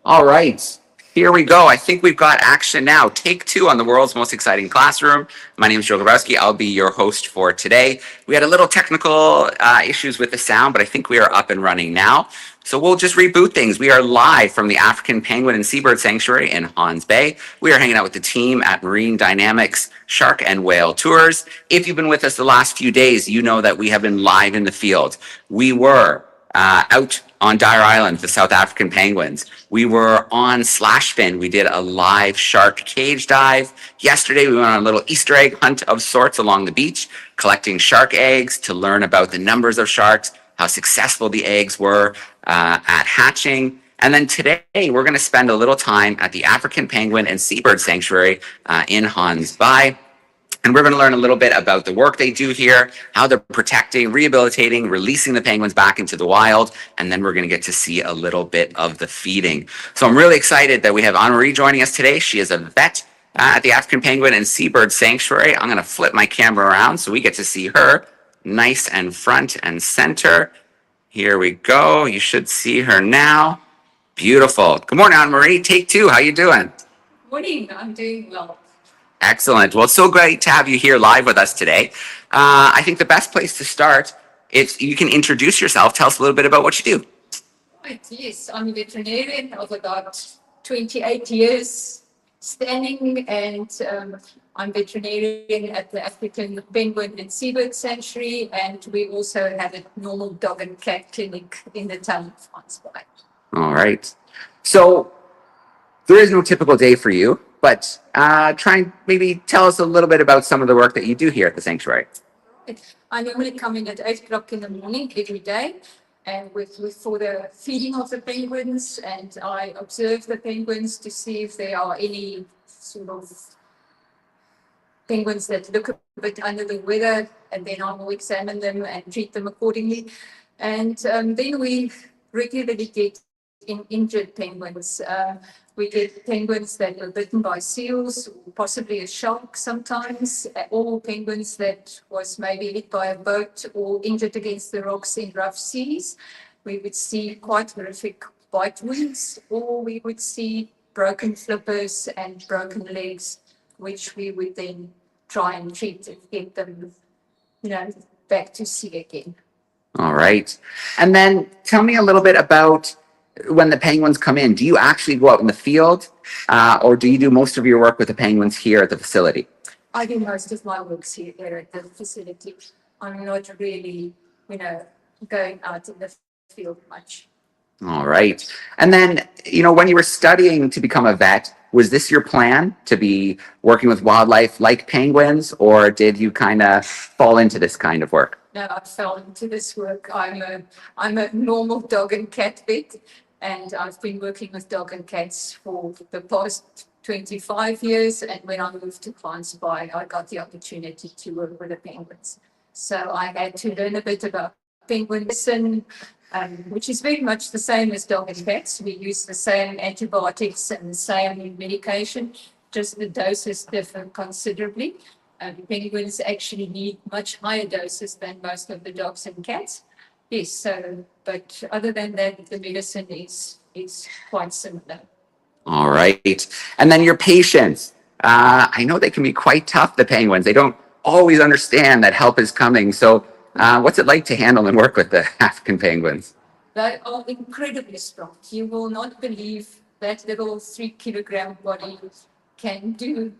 All right, here we go. I think we've got action now. Take two on the world's most exciting classroom. My name is Joe Grabowski. I'll be your host for today. We had a little technical issues with the sound, but I think we are up and running now. So we'll just reboot things. We are live from the African Penguin and Seabird Sanctuary in Hans Bay. We are hanging out with the team at Marine Dynamics Shark and Whale Tours. If you've been with us the last few days, you know that we have been live in the field. We were out on Dyer Island, the South African penguins. We were on Slashfin. We did a live shark cage dive. Yesterday, we went on a little Easter egg hunt of sorts along the beach, collecting shark eggs to learn about the numbers of sharks, how successful the eggs were at hatching. And then today, we're going to spend a little time at the African Penguin and Seabird Sanctuary in Hans Bay. And we're going to learn a little bit about the work they do here, how they're protecting, rehabilitating, releasing the penguins back into the wild. And then we're going to get to see a little bit of the feeding. So I'm really excited that we have Anne-Marie joining us today. She is a vet at the African Penguin and Seabird Sanctuary. I'm going to flip my camera around so we get to see her nice and front and center. Here we go. You should see her now. Beautiful. Good morning, Anne-Marie. Take two. How you doing? Morning. I'm doing well. Excellent. Well, it's so great to have you here live with us today. I think the best place to start is you can introduce yourself. Tell us a little bit about what you do. Right, yes, I'm a veterinarian of about 28 years standing, and I'm veterinarian at the African Penguin and Seabird Sanctuary, and we also have a normal dog and cat clinic in the town of Gansbaai. All right. So there is no typical day for you, but try and maybe tell us a little bit about some of the work that you do here at the sanctuary. I normally come in at 8 o'clock in the morning every day, and for the feeding of the penguins, and I observe the penguins to see if there are any sort of penguins that look a bit under the weather, and then I will examine them and treat them accordingly. And then we regularly get injured penguins. We get penguins that were bitten by seals, possibly a shark sometimes, or penguins that was maybe hit by a boat or injured against the rocks in rough seas. We would see quite horrific bite wounds, or we would see broken flippers and broken legs, which we would then try and treat and get them, back to sea again. All right. And then tell me a little bit about when the penguins come in. Do you actually go out in the field or do you do most of your work with the penguins here at the facility? I do most of my work here at the facility. I'm not really, going out in the field much. All right. And then, when you were studying to become a vet, was this your plan to be working with wildlife like penguins, or did you kind of fall into this kind of work? No, I fell into this work. I'm a normal dog and cat vet, and I've been working with dog and cats for the past 25 years. And when I moved to Gansbaai, I got the opportunity to work with the penguins. So I had to learn a bit about penguin medicine, which is very much the same as dog and cats. We use the same antibiotics and the same medication, just the doses differ considerably. Penguins actually need much higher doses than most of the dogs and cats. Yes, so, but other than that, the medicine is quite similar. All right. And then your patients. I know they can be quite tough, the penguins. They don't always understand that help is coming. So what's it like to handle and work with the African penguins? They are incredibly strong. You will not believe that little 3-kilogram body can do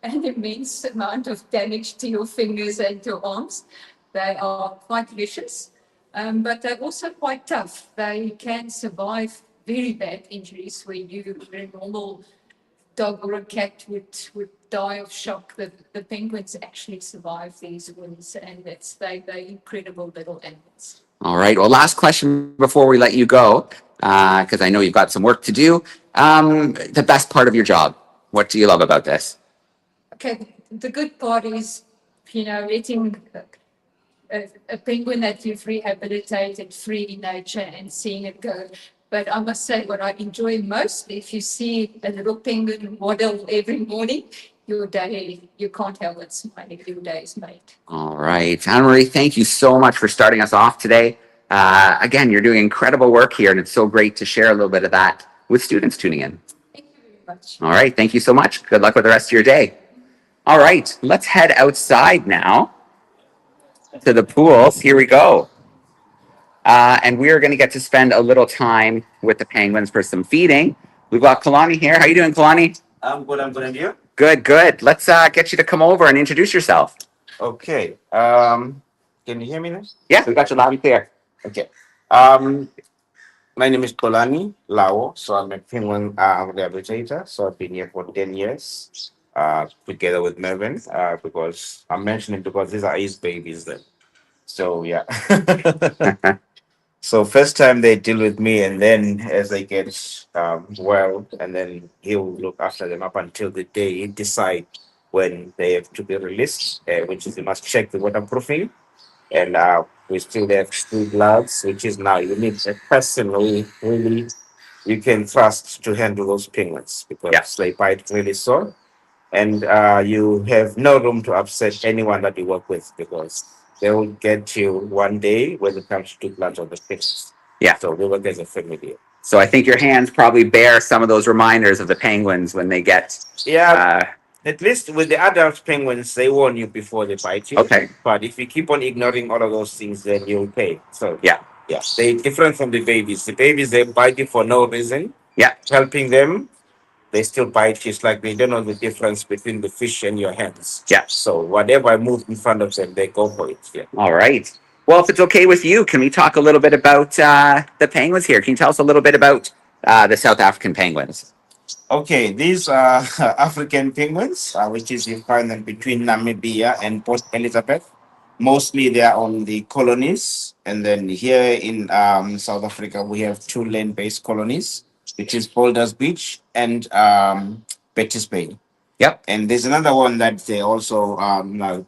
an immense amount of damage to your fingers and your arms. They are quite vicious, but they're also quite tough. They can survive very bad injuries where a normal dog or a cat would die of shock. The penguins actually survive these wounds, and they're incredible little animals. All right. Well, last question before we let you go, because I know you've got some work to do. The best part of your job. What do you love about this? Okay, the good part is, letting a penguin that you've rehabilitated free in nature and seeing it go. But I must say, what I enjoy most, if you see a little penguin waddle every morning, your day, you can't help but smiling. Your day is made. All right. Anne-Marie, thank you so much for starting us off today. Again, you're doing incredible work here, and it's so great to share a little bit of that with students tuning in. Thank you very much. All right, thank you so much. Good luck with the rest of your day. All right, let's head outside now to the pools. Here we go. And we are going to get to spend a little time with the penguins for some feeding. We've got Kalani here. How you doing, Kalani? I'm good. I'm good. And you? Good, good. Let's get you to come over and introduce yourself. Okay. Can you hear me now? Yeah, we got you loud and clear. Okay. Um, my name is Polani Lao. So I'm a penguin rehabilitator. So I've been here for 10 years. Together with Mervin. Because I'm mentioning because these are his babies. Then. So yeah. So first time they deal with me, and then as they get well, and then he'll look after them up until the day he decide when they have to be released, which is you must check the waterproofing, and we still have two gloves, which is now you need a person who really you can trust to handle those penguins because Yeah. they bite really sore, and you have no room to upset anyone that you work with because they will get you one day when it comes to plants on the fish. Yeah. So we work as a family. So I think your hands probably bear some of those reminders of the penguins when they get. Yeah, Uh, at least with the adult penguins, they warn you before they bite you. okay. But if you keep on ignoring all of those things, then you'll pay. So Yeah. yeah, they different from the babies. The babies they bite you for no reason. Yeah. Helping them, they still bite you. It's like they don't know the difference between the fish and your hands. Yeah. So whatever I move in front of them, they go for it. Yeah. All right. Well, if it's okay with you, can we talk a little bit about the penguins here? Can you tell us a little bit about the South African penguins? Okay, these are African penguins, which is you find them between Namibia and Port Elizabeth. Mostly they are on the colonies, and then here in South Africa we have two land-based colonies, which is Boulders Beach and Betty's Bay. Yep. And there's another one that they also now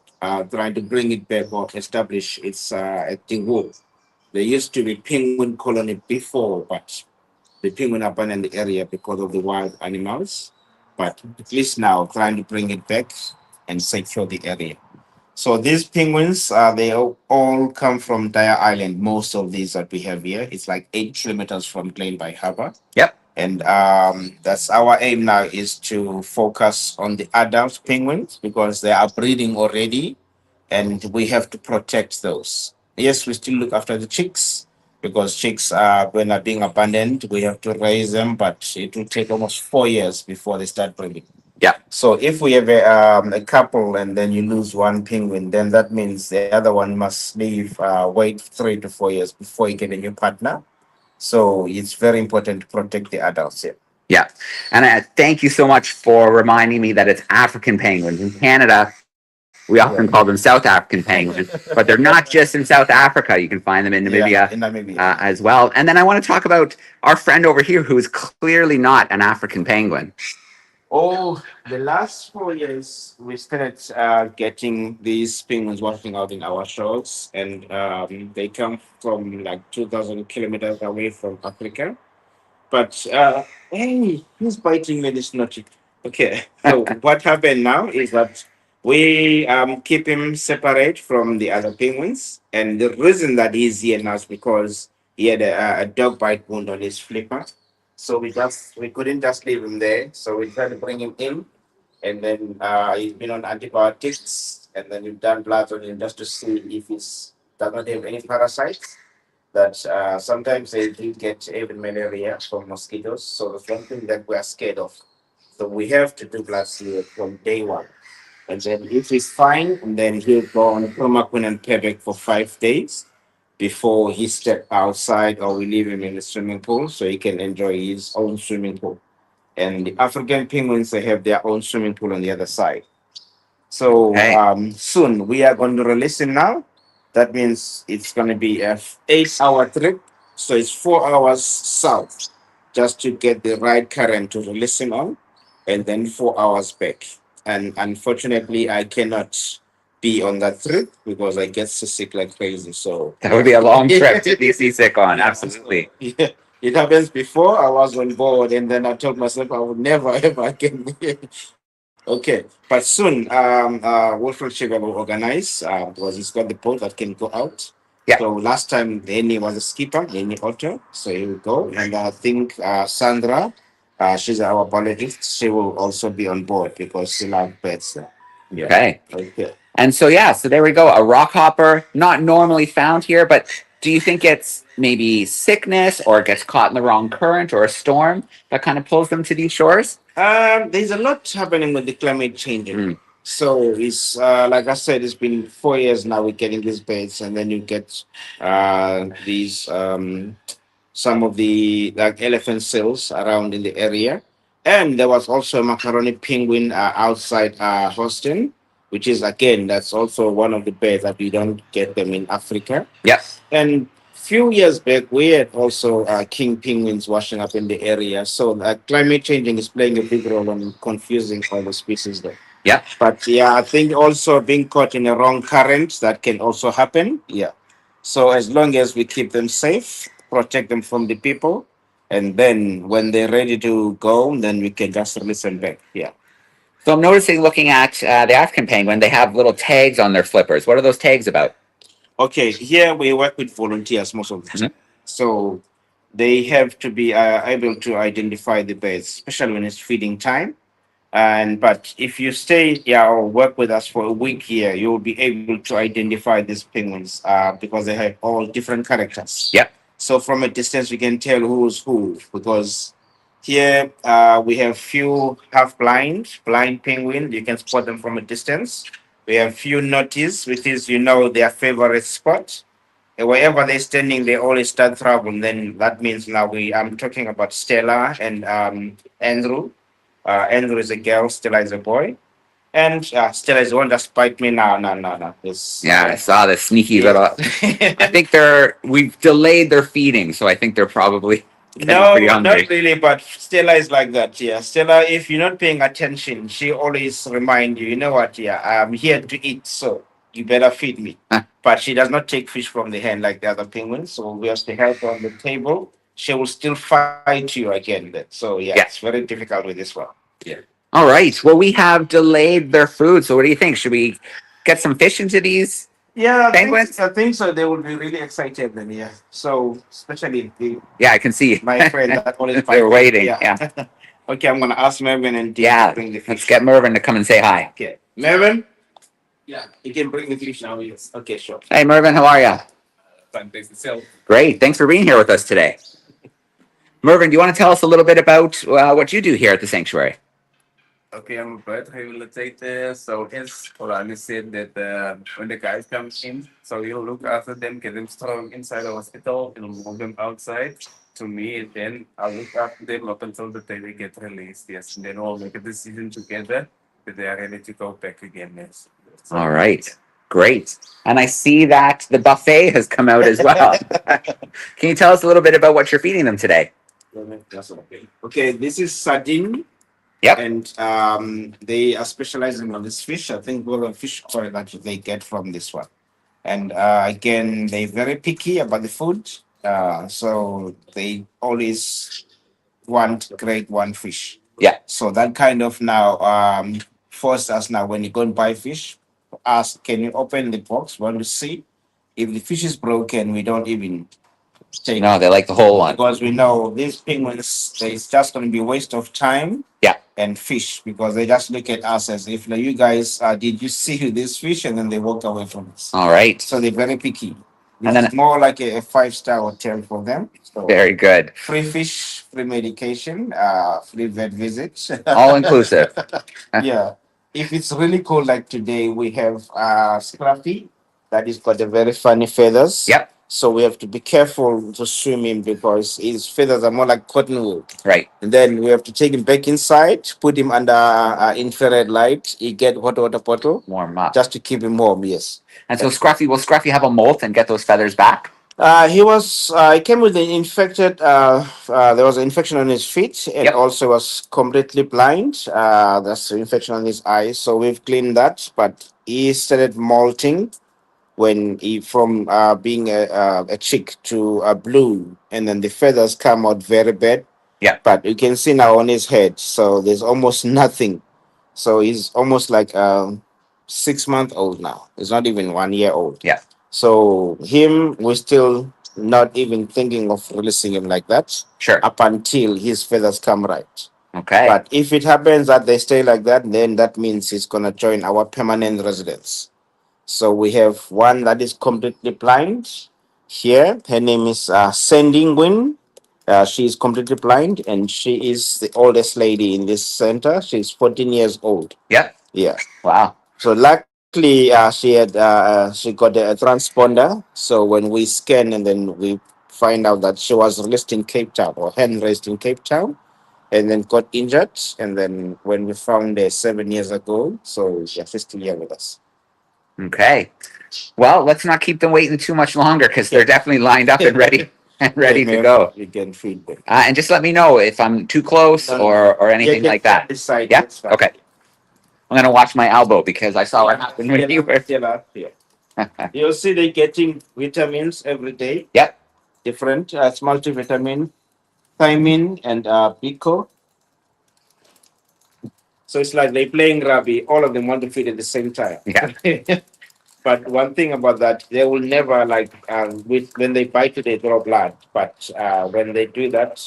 trying to bring it back or establish. It's at the Wood. There used to be penguin colony before, but the penguin abandoned the area because of the wild animals. But at least now trying to bring it back and secure the area. So these penguins, they all come from Dyer Island. Most of these that we have here, it's like 8 kilometers from Gansbaai Harbor. Yep. And that's our aim now is to focus on the adult penguins because they are breeding already, and we have to protect those. Yes, we still look after the chicks because chicks are when are being abandoned. We have to raise them, but it will take almost 4 years before they start breeding. Yeah. So if we have a couple and then you lose one penguin, then that means the other one must leave, wait 3 to 4 years before you get a new partner. So it's very important to protect the adults here. Yeah. And thank you so much for reminding me that it's African penguins. In Canada, we often call them South African penguins, but they're not just in South Africa. You can find them in Namibia, In Namibia. as well. And then I want to talk about our friend over here who is clearly not an African penguin. Oh, the last 4 years, we started getting these penguins walking out in our shores, and they come from like 2,000 kilometers away from Africa. But hey, who's biting me this naughty? Okay, so what happened now is that we keep him separate from the other penguins, and the reason that he's here now is because he had a dog bite wound on his flipper. So we couldn't just leave him there. So we tried to bring him in, and then he's been on antibiotics, and then we've done blood on him just to see if he's does not have any parasites that sometimes they do get even malaria from mosquitoes. So that's one thing that we're scared of. So we have to do blood here from day one. And then if he's fine, then he'll go on chloroquine and Pevec for 5 days before he step outside or we leave him in the swimming pool so he can enjoy his own swimming pool. And the African penguins, they have their own swimming pool on the other side. So Okay. soon we are going to release him now. That means it's going to be a 8 hour trip. So it's 4 hours south just to get the right current to release him on, and then 4 hours back. And unfortunately, I cannot be on that trip because I get seasick like crazy. So That would be a long trip to be seasick on. Absolutely. yeah, it happens before I was on board, and then I told myself I would never ever again. Okay, but soon, Wolfram Sugar will organize because he's got the boat that can go out. Yeah. So last time Lenny was a skipper, Lenny Otto. So he will go, and I think Sandra, she's our biologist. She will also be on board because she loves pets. Yeah. Okay. Okay. And so, yeah, so there we go. A rock hopper, not normally found here, but do you think it's maybe sickness or it gets caught in the wrong current or a storm that kind of pulls them to these shores? There's a lot happening with the climate changing. Mm. So it's like I said, it's been 4 years now. We're getting these beds, and then you get these some of the like elephant seals around in the area. And there was also a macaroni penguin outside Houston, which is again that's also one of the birds that we don't get them in Africa. Yep. And few years back, we had also king penguins washing up in the area. So climate changing is playing a big role in confusing all the species there. Yep. But yeah, I think also being caught in a wrong current that can also happen. Yeah. So as long as we keep them safe, protect them from the people, and then when they're ready to go, then we can just release them back. Yeah. So I'm noticing looking at the African penguin, they have little tags on their flippers. What are those tags about? Okay, here we work with volunteers most of the time. So they have to be able to identify the birds, especially when it's feeding time. And but if you stay here or work with us for a week here, you'll be able to identify these penguins because they have all different characters. Yep. So from a distance, we can tell who's who because here we have few blind penguin. You can spot them from a distance. We have few notice, which is their favorite spot. And wherever they're standing, they always start trouble. Then that means now I'm talking about Stella and Andrew. Andrew is a girl, Stella is a boy. And Stella is the one that spiked me now. No. Yeah, I saw the sneaky Yeah. little. I think we've delayed their feeding, so I think they're probably getting No, pretty hungry. not really, but Stella is like that. Yeah, Stella, if you're not paying attention, she always remind you, you know what? Yeah, I'm here to eat, so you better feed me. But she does not take fish from the hand like the other penguins. So we have to help her on the table. She will still fight you again. So yeah, Yeah. it's very difficult with this one. Yeah. All right. Well, we have delayed their food. So what do you think? Should we get some fish into these? Yeah, Penguins? I think so. They will be really excited then. Yeah. So especially Yeah, I can see. my friend that always They're waiting. Yeah. Yeah. Okay, I'm gonna ask Mervin and Dean Yeah. to bring the fish. Let's get Mervin to come and say hi. Okay, Mervin. Yeah, you can bring the fish now. Yes. Okay, sure. Hey, Mervin, how are you? Fine, thanks itself. Great. Thanks for being here with us today. Mervin, do you want to tell us a little bit about what you do here at the sanctuary? Okay, I'm a bird rehabilitator. So as Orlando said that when the guys come in, so you'll look after them, get them strong inside the hospital, you'll move them outside to me, and then I'll look after them up until the day they get released. Yes, and then we'll make a decision together that they are ready to go back again. Yes. So, All right. Great. And I see that the buffet has come out as well. Can you tell us a little bit about what you're feeding them today? That's okay. Okay, this is sardine. Yep. And they are specializing on this fish. I think all the fish oil that they get from this one. And again, they're very picky about the food. So they always want grade one fish. Yeah. So that kind of now forced us now when you go and buy fish, ask, can you open the box? Want to see? If the fish is broken, we don't even take No, they like the whole one. because we know these penguins, it's just going to be waste of time. Yeah. And fish because they just look at us as if like, you guys, did you see this fish? And then they walk away from us. All right. So they're very picky. And then- It's more like a 5-star hotel for them. So Very good. free fish, free medication, free vet visits. All inclusive. Yeah. If it's really cold like today, we have Scruffy that is got the very funny feathers. Yep. So we have to be careful to swim him because his feathers are more like cotton wool. Right. And then we have to take him back inside, put him under infrared light. He get hot water bottle Warm up. just to keep him warm. Yes. And so will Scruffy have a molt and get those feathers back? He came with an infected. There was an infection on his feet, and Yep. also was completely blind. That's an infection on his eyes. So we've cleaned that, but he started molting when he from being a chick to a blue, and then the feathers come out very bad. Yeah. But you can see now on his head, so there's almost nothing. So he's almost like 6 month old now. He's not even 1 year old. Yeah. So him, we're still not even thinking of releasing him like that Sure. up until his feathers come right. Okay. But if it happens that they stay like that, then that means he's gonna join our permanent residence. So we have one that is completely blind here. Her name is Sending Win. She is completely blind and she is the oldest lady in this center. She's 14 years old. Yep. Yeah. Wow. So luckily, she got a transponder. So when we scan and then we find out that she was released in Cape Town or hand raised in Cape Town, and then got injured. And then when we found her 7 years ago, so yeah, she's still here with us. Okay. Well, let's not keep them waiting too much longer because they're definitely lined up and ready to go. You can feed them. And just let me know if I'm too close or anything like that. Decide. Yeah? Okay. I'm gonna watch my elbow because I saw what happened when you were. You'll see they getting vitamins every day. Yep. Different multivitamin, thiamine, and Bico. So it's like they playing rugby. All of them want to feed at the same time. Yeah. But one thing about that, they will never when they bite you, they draw blood. But when they do that,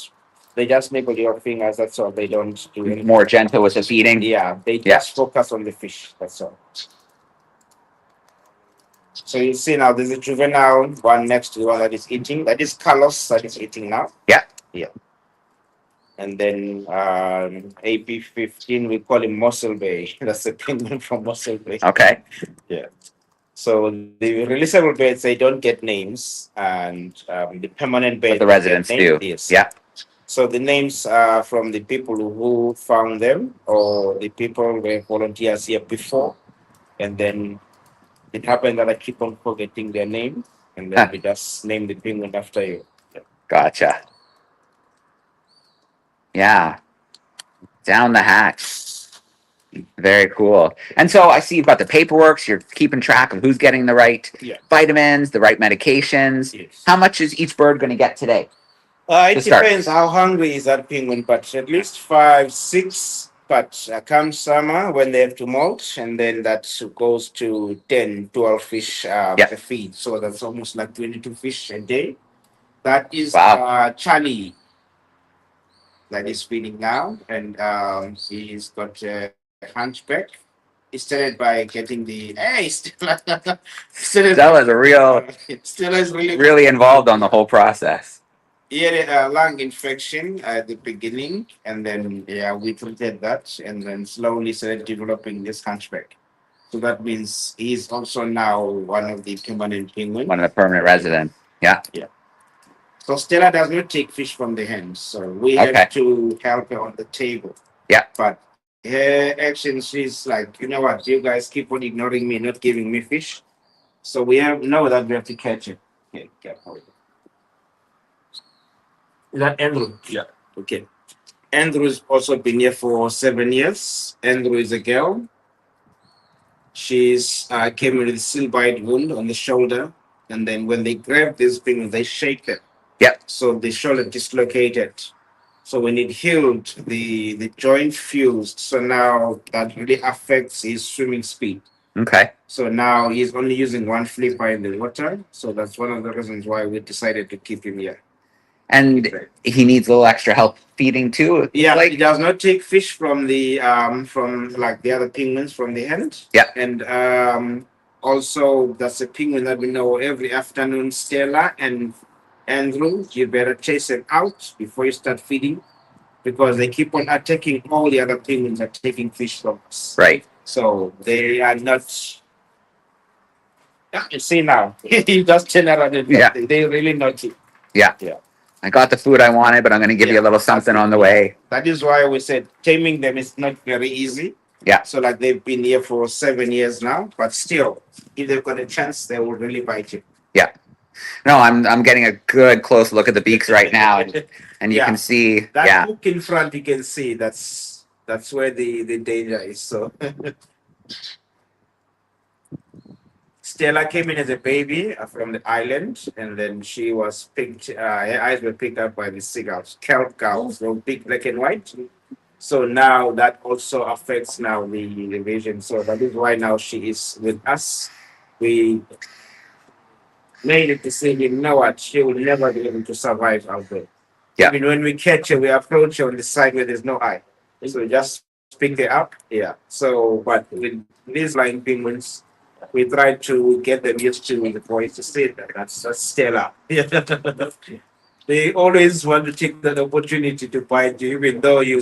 they just nibble your fingers. That's all. They don't do anything. More gentle with the feeding. Yeah, they Yeah. just focus on the fish. That's all. So you see now, there's a juvenile one next to the one that is eating. That is Carlos that is eating now. Yeah. Yeah. And then AP15, we call him Mossel Bay. That's the penguin from Mossel Bay. Okay. Yeah. So the releasable beds, they don't get names, and the permanent beds, But the residents get do. names. Yes. Yeah. So the names are from the people who found them, or the people were volunteers here before, and then it happened that I keep on forgetting their name, and then we just name the penguin after you. Gotcha. Yeah. Down the hatch. Very cool. And so I see you've got the paperwork. So you're keeping track of who's getting the right Yeah. vitamins, the right medications. Yes. How much is each bird going to get today? It To start. depends how hungry is that penguin, but at least 5, 6. But come summer when they have to molt, and then that goes to 10, 12 fish Yeah. a feed. So that's almost like 22 fish a day. That is Wow. Charlie that is feeding now, and he's got a hunchback. He started by getting the Stella. Stella's a real, Stella's really involved on the whole process. He had a lung infection at the beginning, and then we treated that, and then slowly started developing this hunchback. So that means he's also now one of the permanent penguins. One of the permanent residents. Yeah. So Stella does not take fish from the hands, so we have to help her on the table. Yeah. But her action, she's like, you know what, you guys keep on ignoring me, not giving me fish. So we know that we have to catch it. Okay, careful. Is that Andrew? Yeah. Okay. Andrew's also been here for 7 years. Andrew is a girl. She's came with a seal bite wound on the shoulder, and then when they grab this thing, they shake it. Yep. So the shoulder dislocated. So when it healed, the joint fused. So now that really affects his swimming speed. Okay. So now he's only using one flipper in the water. So that's one of the reasons why we decided to keep him here. And he needs a little extra help feeding too. Yeah, he does not take fish from the like the other penguins from the hand. Yeah. And also that's a penguin that we know every afternoon, Stella and Andrew, you better chase them out before you start feeding, because they keep on attacking all the other penguins are taking fish from us. Right. So they are not. Yeah, you see now, he just turn around and they're really naughty. Yeah. Yeah. I got the food I wanted, but I'm going to give you a little something on the way. That is why we said taming them is not very easy. Yeah. So like they've been here for 7 years now, but still, if they've got a chance, they will really bite you. Yeah. No, I'm getting a good close look at the beaks right now, and you can see. That hook in front, you can see that's where the danger is. So. Stella came in as a baby from the island, and then she was picked. Her eyes were picked up by the seagulls, kelp gulls, so big, black and white. So now that also affects now the vision. So that is why now she is with us. We made a decision, you know what, she will never be able to survive out there. Yeah. Even when we catch her, we approach her on the side where there's no eye. So we just pick her up. Yeah. So, but with these flying penguins, we try to get them used to the voice to say that that's Stella. Yeah. They always want to take that opportunity to bite you, even though you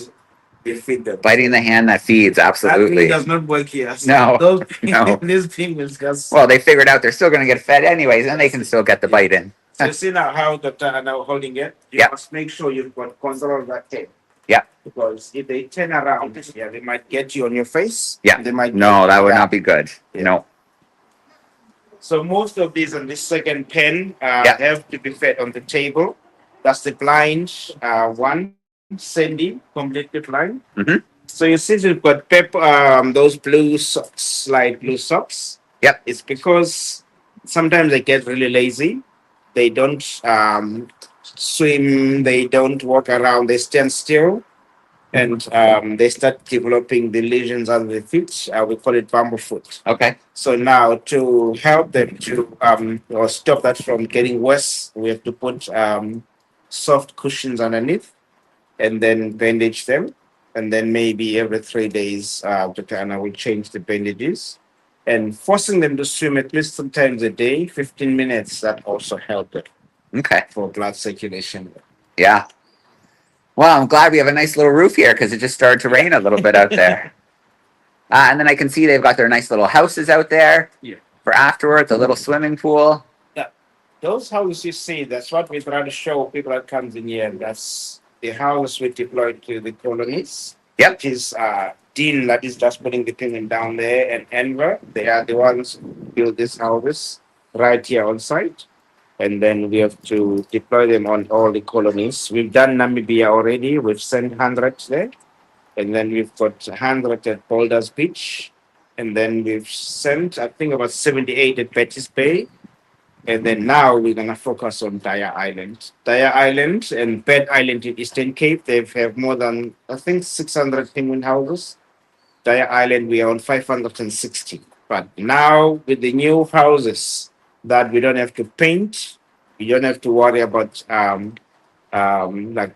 feed them. Biting the hand that feeds, That absolutely. really does not work here. No, Those no. these penguins just. Well, they figured out they're still going to get fed anyways, and they can still get the bite in. So you see now how the are now holding it? You Yeah. must make sure you've got control of that tail. Yeah. Because if they turn around, yeah, they might get you on your face. Yeah. They might No, get that you would down. not be good. Yeah. No. So most of these on this second pen Yeah. have to be fed on the table. That's the blind one, Sandy, completely blind. Mhm. So you see we've got those blue socks, light blue socks. Yep. It's because sometimes they get really lazy. They don't swim. They don't walk around. They stand still, and they start developing the lesions under the feet. We call it bumblefoot. Okay. So now to help them to or stop that from getting worse, we have to put soft cushions underneath and then bandage them. And then maybe every 3 days, Dr. Anna will change the bandages. And forcing them to swim at least 3 times a day, 15 minutes, that also helped it Okay. for blood circulation. Yeah. Well, I'm glad we have a nice little roof here because it just started to rain a little bit out there. And then I can see they've got their nice little houses out there. Yeah. For afterwards, a little swimming pool. Those houses you see, that's what we try to show people that comes in here. That's the house we deployed to the colonies. Yep. Which is Dean that is just putting the penguin down there, and Enver. They are the ones who build these houses right here on site. And then we have to deploy them on all the colonies. We've done Namibia already. We've sent hundreds there. And then we've got 100 at Boulders Beach. And then we've sent, I think, about 78 at Betty's Bay. And then now we're going to focus on Daya Island. Daya Island and Bed Island in Eastern Cape, they have more than, I think, 600 penguin houses. Daya Island, we are on 560. But now with the new houses that we don't have to paint, we don't have to worry about like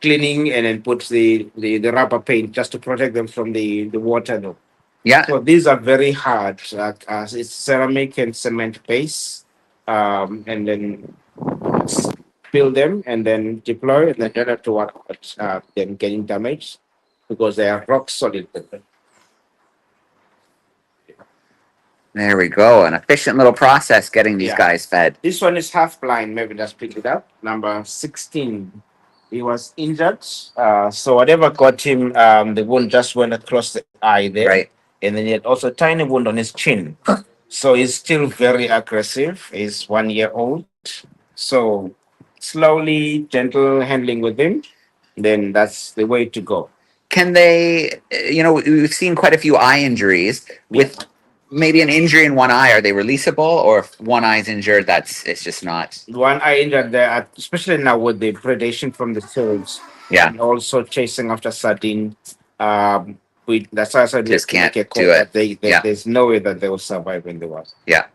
cleaning and then put the rubber paint just to protect them from the water though. Yeah. So these are very hard. It's ceramic and cement base. And then build them and then deploy, and then don't have to worry about them getting damaged because they are rock solid. There we go. An efficient little process getting these Yeah. guys fed. This one is half blind. Maybe just pick it up. Number 16. He was injured. So whatever got him, the wound just went across the eye there. Right. And then he had also a tiny wound on his chin. So he's still very aggressive. He's 1 year old. So slowly, gentle handling with him, then that's the way to go. Can they, we've seen quite a few eye injuries with maybe an injury in one eye. Are they releasable, or if one eye is injured, it's just not? One eye injured there, especially now with the predation from the seals. Yeah. And also chasing after sardine. That's why I said Just we have to can't make a call do it. that Yeah. there's no way that they will survive in the water. Yeah.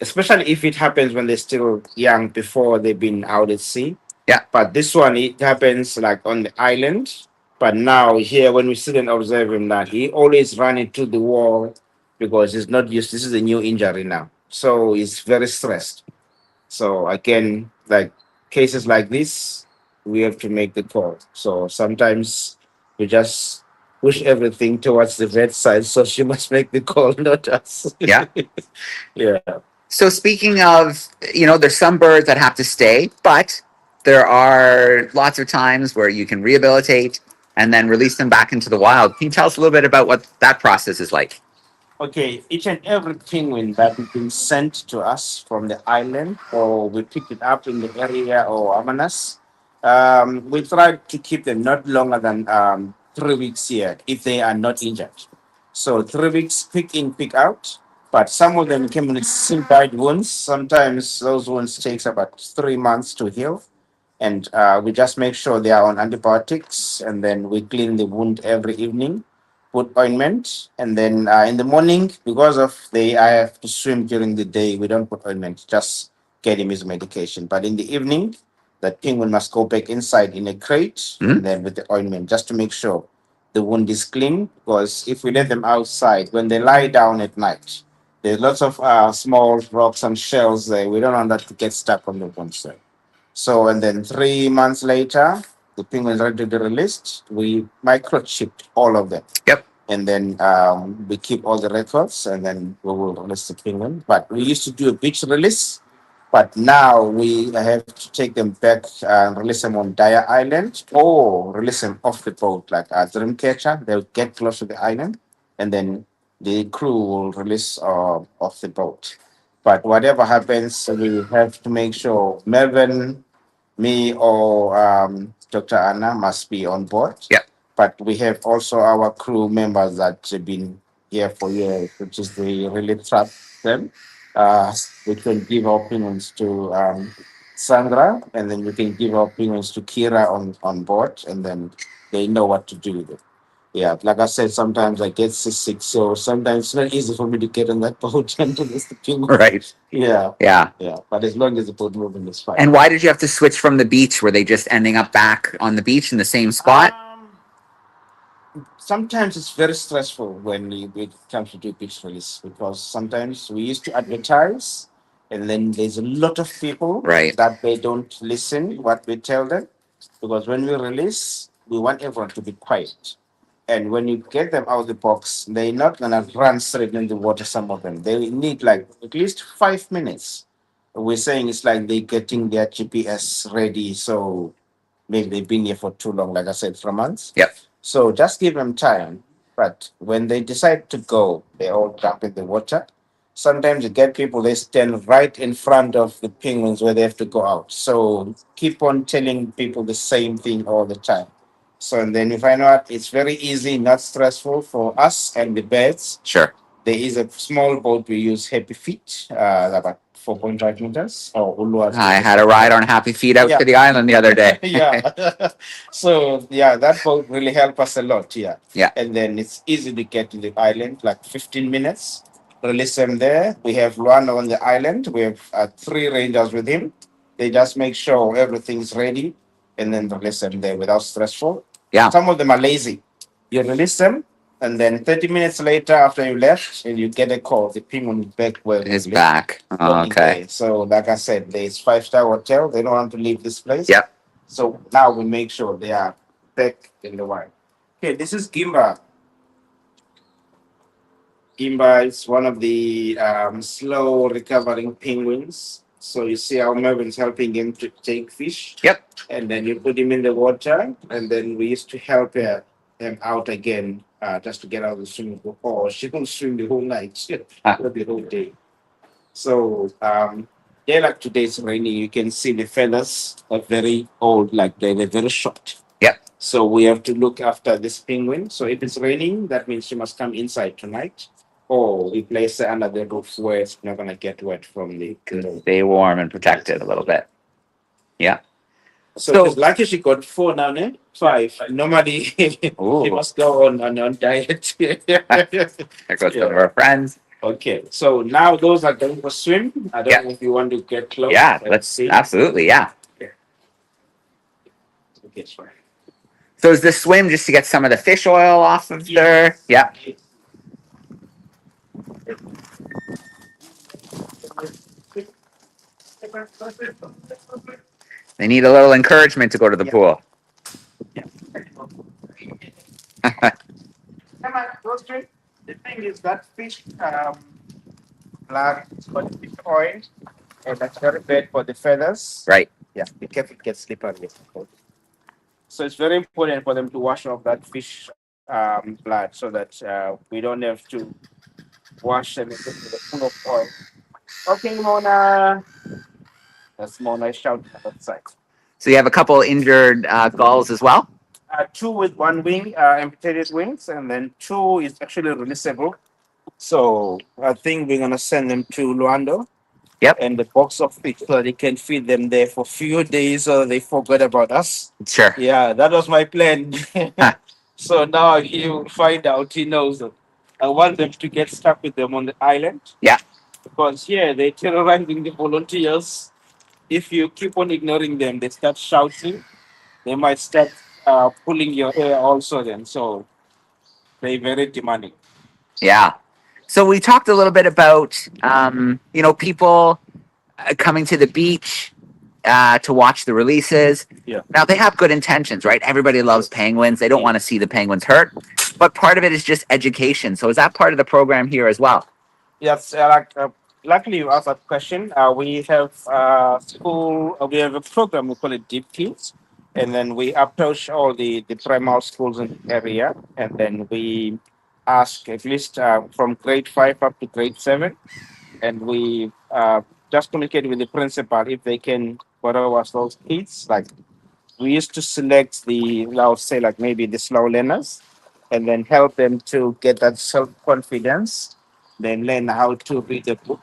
Especially if it happens when they're still young before they've been out at sea. Yeah. But this one, it happens like on the island. But now here, when we sit and observe him, that he always run into the wall because he's not used. This is a new injury now, so he's very stressed. So again, like cases like this, we have to make the call. So sometimes we just push everything towards the vet side. So she must make the call, not us. Yeah. Yeah. So speaking of, there's some birds that have to stay, but there are lots of times where you can rehabilitate and then release them back into the wild. Can you tell us a little bit about what that process is like? Okay, each and every penguin that has been sent to us from the island, or we pick it up in the area or Amanas, we try to keep them not longer than 3 weeks here if they are not injured. So 3 weeks, pick in, pick out. But some of them came with symbiote wounds. Sometimes those wounds takes about 3 months to heal. And we just make sure they are on antibiotics, and then we clean the wound every evening, put ointment, and then in the morning, because of I have to swim during the day, we don't put ointment, just get him his medication. But in the evening, that penguin must go back inside in a crate, Mhm. and then with the ointment, just to make sure the wound is clean. Because if we let them outside, when they lie down at night, there's lots of small rocks and shells there. We don't want that to get stuck on the wound. So, and then 3 months later, the penguins ready to be released. We microchipped all of them. Yep. And then we keep all the records, and then we will release the penguin. But we used to do a beach release, but now we have to take them back and release them on Daya Island or release them off the boat, like a dream catcher. They'll get close to the island, and then the crew will release off the boat. But whatever happens, we have to make sure Melvin, me, or Dr. Anna must be on board. Yep. But we have also our crew members that have been here for years, which is we really trust them. We can give our opinions to Sandra, and then we can give our opinions to Kira on board, and then they know what to do with it. Yeah, like I said, sometimes I get sick, so sometimes it's not easy for me to get on that boat and to list the penguins. Right. Yeah, Yeah. yeah. But as long as the boat moving is fine. And why did you have to switch from the beach? Were they just ending up back on the beach in the same spot? Sometimes it's very stressful when it comes to do beach release, because sometimes we used to advertise, and then there's a lot of people Right. that they don't listen what we tell them, because when we release, we want everyone to be quiet. And when you get them out of the box, they're not gonna run straight in the water. Some of them they need like at least 5 minutes. We're saying it's like they're getting their GPS ready, so maybe they've been here for too long, like I said, for months. Yep. So just give them time. But when they decide to go, they all jump in the water. Sometimes you get people, they stand right in front of the penguins where they have to go out. So keep on telling people the same thing all the time. So and then you find out it's very easy, not stressful for us and the birds. Sure. There is a small boat we use, Happy Feet, about 4.5 meters. I had a ride on Happy Feet out Yeah. to the island the other day. Yeah. So yeah, that boat really helped us a lot. Yeah. Yeah. And then it's easy to get to the island, like 15 minutes. Release them there. We have Luana on the island. We have 3 rangers with him. They just make sure everything's ready, and then release them there without stressful. Yeah. Some of them are lazy. You release them, and then 30 minutes later, after you left, and you get a call, the penguin is back where we Is left. back. Oh, Working okay. there. So, like I said, there's 5-star hotel. They don't want to leave this place. Yep. So now we make sure they are back in the wild. Okay, this is Gimba. Gimba is one of the slow recovering penguins. So you see how Mervin's helping him to take fish. Yep. And then you put him in the water, and then we used to help him out again, just to get out of the swimming pool. Or she will swim the whole night, the whole day. So yeah, like today's raining, you can see the feathers are very old, like they're very short. Yep. So we have to look after this penguin. So if it's raining, that means she must come inside tonight. Or we place her under the roof where it's not gonna get wet from the Stay warm and protected a little bit. Yeah. So she's lucky she got 4 now, eh? 5. Normally she Ooh. must go on diet. There goes some of our friends. Okay, so now those are going for swim. I don't know if you want to get close. Yeah, and let's see. absolutely, yeah. Okay, sorry. So is this swim just to get some of the fish oil off of their? Yeah. They need a little encouragement to go to the pool. Come on, go straight. The thing is that fish blood is got fish oil, and that's very bad for the feathers. Right. Yeah, be careful, it gets slippery. So it's very important for them to wash off that fish blood, so that we don't have to wash them with the full of oil. Okay, Mona. That's Mona shouting outside. So you have a couple injured gulls as well? 2 with 1 wing, amputated wings, and then 2 is actually releasable. So I think we're gonna send them to Luando. Yep. And the box of fish, so they can feed them there for a few days, so they forgot about us. Sure. Yeah, that was my plan. So now you find out he knows them. I want them to get stuck with them on the island Yeah. because here they're terrorizing the volunteers. If you keep on ignoring them, they start shouting. They might start pulling your hair also then. So they're very demanding. Yeah. So we talked a little bit about, people coming to the beach to watch the releases. Yeah. Now they have good intentions, right? Everybody loves penguins. They don't want to see the penguins hurt, but part of it is just education. So is that part of the program here as well? Yes, luckily you asked that question. We have school. We have a program. We call it Deep Kids, and then we approach all the primary schools in the area, and then we ask at least from grade 5 up to grade 7, and we just communicate with the principal if they can borrow us those kids. Like we used to select I'll say like maybe the slow learners, and then help them to get that self confidence, then learn how to read a book.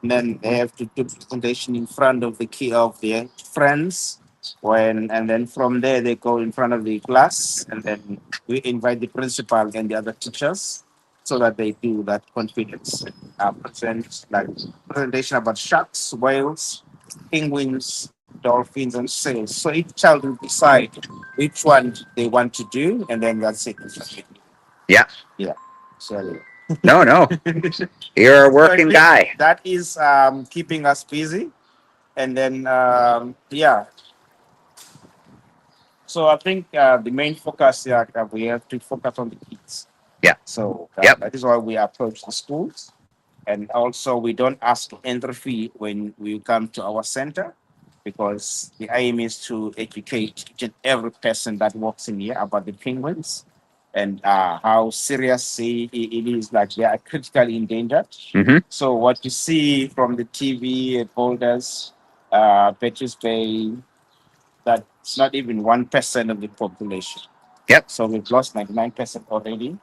And then they have to do presentation in front of the key of their friends. And then from there they go in front of the class, and then we invite the principal and the other teachers so that they do that confidence. Present like presentation about sharks, whales, penguins, dolphins, and seals. So each child will decide which one they want to do, and then that's it. Yeah. Yeah. So No, no. You're a working guy. that is keeping us busy. And then yeah, so I think the main focus, yeah, we have to focus on the kids. Yeah. So Yep. that is why we approach the schools, and also we don't ask entry fee when we come to our center, because the aim is to educate each and every person that walks in here about the penguins, and how serious it is, like they are critically endangered. Hmm. So what you see from the TV at Boulders, Betches Bay, that's not even 1% of the population. Yep. So we've lost 99% already.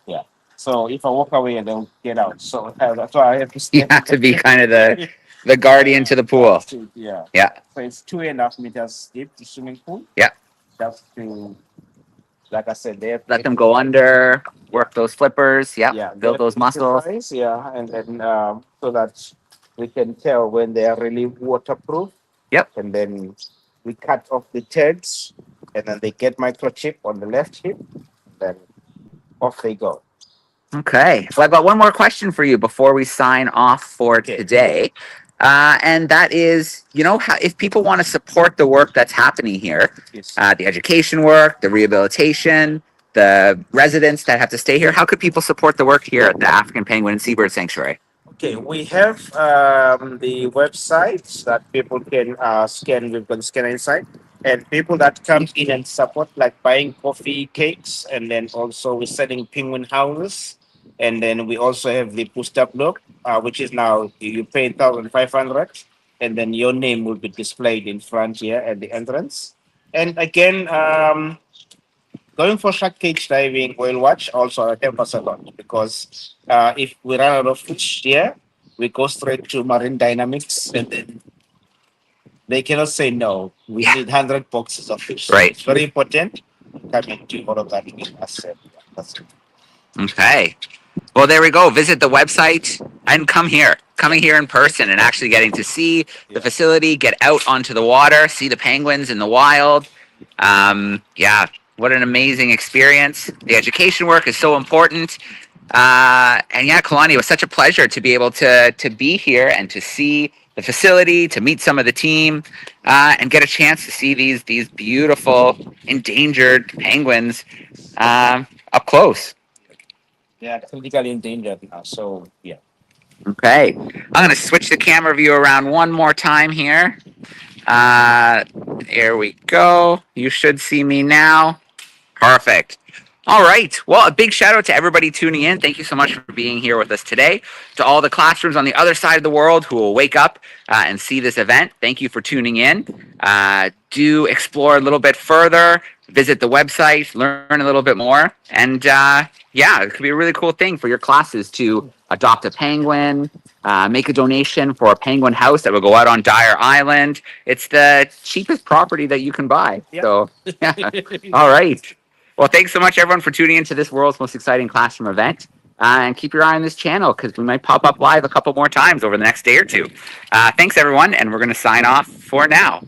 Yeah. So if I walk away, they'll get out. So that's why I have to You step. have to be kind of the guardian to the pool. Yeah. Yeah. So it's 2.5 meters deep, the swimming pool. Yeah. Just to, like I said, they have Let them go under, work those flippers. Yep. yeah, Build those muscles. Yeah, and then so that we can tell when they are really waterproof. Yep. And then we cut off the tags, and then they get microchip on the left hip. Then off they go. Okay. So I've got one more question for you before we sign off for today. And that is, if people want to support the work that's happening here, Yes. the education work, the rehabilitation, the residents that have to stay here, how could people support the work here at the African Penguin and Seabird Sanctuary? Okay, we have the website that people can scan. We've got the scanner inside, and people that come in and support, like buying coffee, cakes, and then also we're selling penguin houses, and then we also have the booster block, which is now you pay 1,500, and then your name will be displayed in front here at the entrance. And again, going for shark cage diving, whale watch also help us a lot, because if we run out of fish here, we go straight to marine dynamics, and then they cannot say no. We Yeah. need 100 boxes of fish. So Right. it's very important. Come and do all of that with us. That's it. Okay. Well, there we go. Visit the website and come here. Coming here in person and actually getting to see the facility, get out onto the water, see the penguins in the wild. Yeah, what an amazing experience. The education work is so important. And yeah, Kalani, it was such a pleasure to be able to be here and to see the facility, to meet some of the team, and get a chance to see these beautiful endangered penguins up close. Yeah, critically endangered now. So yeah. Okay, I'm going to switch the camera view around one more time here. There we go. You should see me now. Perfect. All right. Well, a big shout out to everybody tuning in. Thank you so much for being here with us today. To all the classrooms on the other side of the world who will wake up and see this event, thank you for tuning in. Do explore a little bit further, visit the website, learn a little bit more. And yeah, it could be a really cool thing for your classes to adopt a penguin, make a donation for a penguin house that will go out on Dyer Island. It's the cheapest property that you can buy. Yep. So, yeah. All right. Well, thanks so much, everyone, for tuning into this world's most exciting classroom event. And keep your eye on this channel because we might pop up live a couple more times over the next day or two. Thanks, everyone, and we're going to sign off for now.